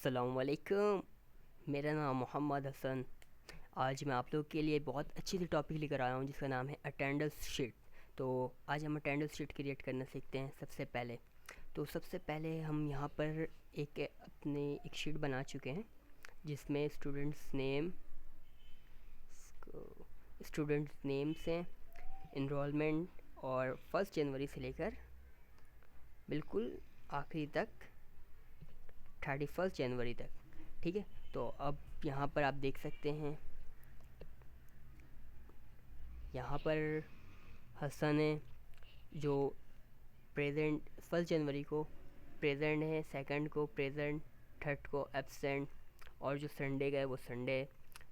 अस्सलामुअलैकुम। मेरा नाम मोहम्मद हसन। आज मैं आप लोग के लिए बहुत अच्छी सी टॉपिक लेकर आया हूँ जिसका नाम है अटेंडेंस शीट। तो आज हम अटेंडेंस शीट क्रिएट करना सीखते हैं। सबसे पहले हम यहाँ पर एक शीट बना चुके हैं जिसमें स्टूडेंट्स नेम्स हैं, इनरोलमेंट और 1 जनवरी से लेकर बिल्कुल आखिरी तक 31 जनवरी तक। ठीक है, तो अब यहाँ पर आप देख सकते हैं, यहाँ पर हसन है जो प्रेजेंट 1 जनवरी को प्रेजेंट है, सेकंड को प्रेजेंट, थर्ड को एब्सेंट, और जो संडे का है वो संडे,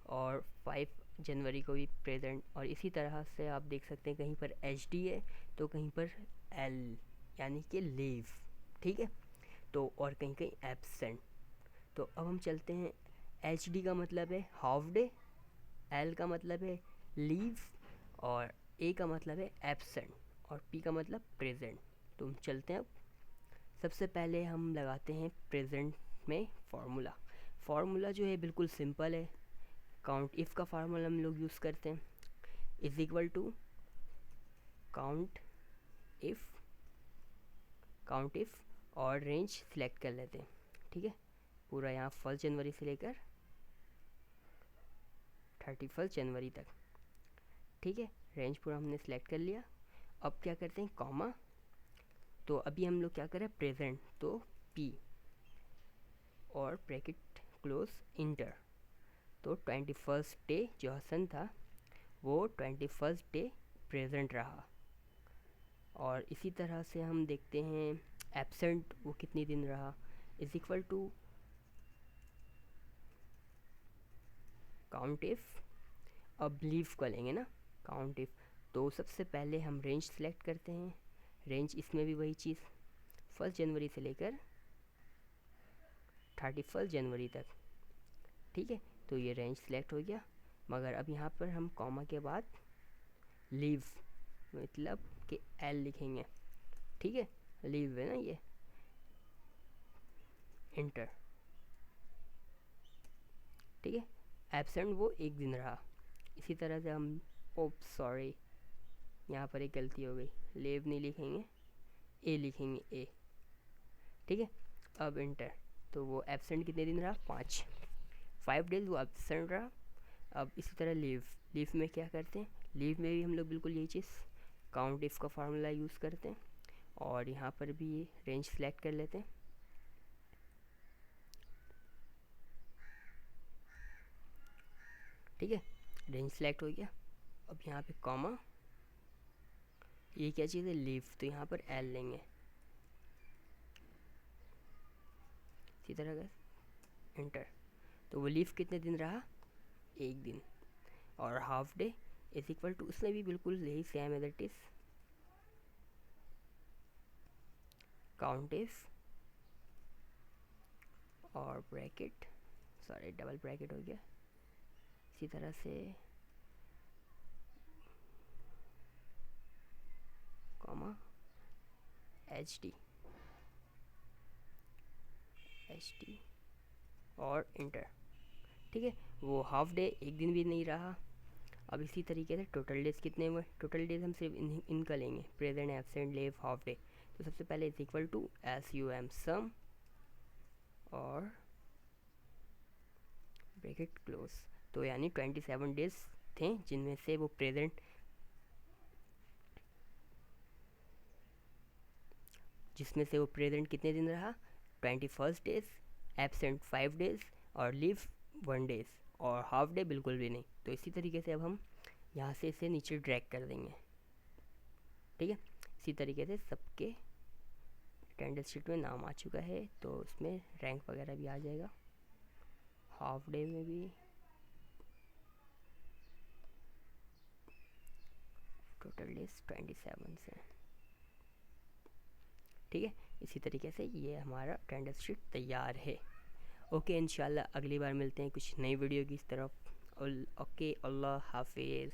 और 5 जनवरी को भी प्रेजेंट। और इसी तरह से आप देख सकते हैं कहीं पर एच डी है तो कहीं पर एल यानी कि लीव। ठीक है, तो और कहीं कहीं एब्सेंट। तो अब हम चलते हैं। एच डी का मतलब है हाफ डे, एल का मतलब है लीव, और ए का मतलब है एब्सेंट, और पी का मतलब प्रेजेंट। तो हम चलते हैं। अब सबसे पहले हम लगाते हैं प्रेजेंट में फार्मूला जो है बिल्कुल सिंपल है। काउंट इफ़ का फार्मूला हम लोग यूज़ करते हैं, is equal to count if और रेंज सिलेक्ट कर लेते हैं। ठीक है, पूरा यहाँ 1 जनवरी से लेकर 31 जनवरी तक। ठीक है, रेंज पूरा हमने सिलेक्ट कर लिया। अब क्या करते हैं, कॉमा। तो अभी हम लोग क्या करें, प्रेजेंट, तो पी और ब्रैकेट क्लोज इंटर। तो 21 डे जो हसन था वो 21 डे प्रेजेंट रहा। और इसी तरह से हम देखते हैं एब्सेंट वो कितनी दिन रहा, is equal to count if. अब लीव का लेंगे ना, काउंट इफ़। तो सबसे पहले हम रेंज सेलेक्ट करते हैं। रेंज इसमें भी वही चीज़, 1 जनवरी से लेकर 31 जनवरी तक। ठीक है, तो ये रेंज सेलेक्ट हो गया। मगर अब यहाँ पर हम कॉमा के बाद लीव मतलब कि एल लिखेंगे। ठीक है, लीव है ना ये, इंटर। ठीक है, एब्सेंट वो एक दिन रहा। इसी तरह से हम सॉरी, यहाँ पर एक गलती हो गई, लीव नहीं लिखेंगे, ए लिखेंगे, ए। ठीक है, अब इंटर। तो वो एब्सेंट कितने दिन रहा, 5 डेज वो एब्सेंट रहा। अब इसी तरह लीव में क्या करते हैं, लीव में भी हम लोग बिल्कुल यही चीज़ काउंट इफ़ का फार्मूला यूज़ करते हैं, और यहाँ पर भी ये रेंज सेलेक्ट कर लेते हैं। ठीक है, रेंज सेलेक्ट हो गया। अब यहाँ पे कॉमा, ये क्या चीज़ है, लीव, तो यहाँ पर एल लेंगे। इसी तरह का इंटर। तो वो लीव कितने दिन रहा, एक दिन। और half day is equal to, उसमें भी बिल्कुल यही सेम है, दैट इज काउंट इफ और ब्रैकेट, सॉरी डबल ब्रैकेट हो गया। इसी तरह से कॉमा एच डी और इंटर। ठीक है, वो हाफ डे एक दिन भी नहीं रहा। अब इसी तरीके से टोटल डेज कितने हुए, टोटल डेज हम सिर्फ इनका लेंगे, present, absent, leave, half day. तो सबसे पहले इज इक्वल टू SUM सम और ब्रैकेट क्लोज। तो यानी 27 डेज थे जिनमें से वो प्रेजेंट, कितने दिन रहा, 21 डेज, एब्सेंट 5 डेज और लीव 1 डेज, और हाफ डे बिल्कुल भी नहीं। तो इसी तरीके से अब हम यहाँ से इसे नीचे ड्रैग कर देंगे। ठीक है, इसी तरीके से सबके अटेंडेंस शीट में नाम आ चुका है, तो उसमें रैंक वगैरह भी आ जाएगा। हाफ डे में भी टोटल डेज 27 से। ठीक है, इसी तरीके से ये हमारा अटेंडेंस शीट तैयार है। ओके, इंशाल्लाह अगली बार मिलते हैं कुछ नई वीडियो की तरफ। ओके, अल्लाह हाफिज़।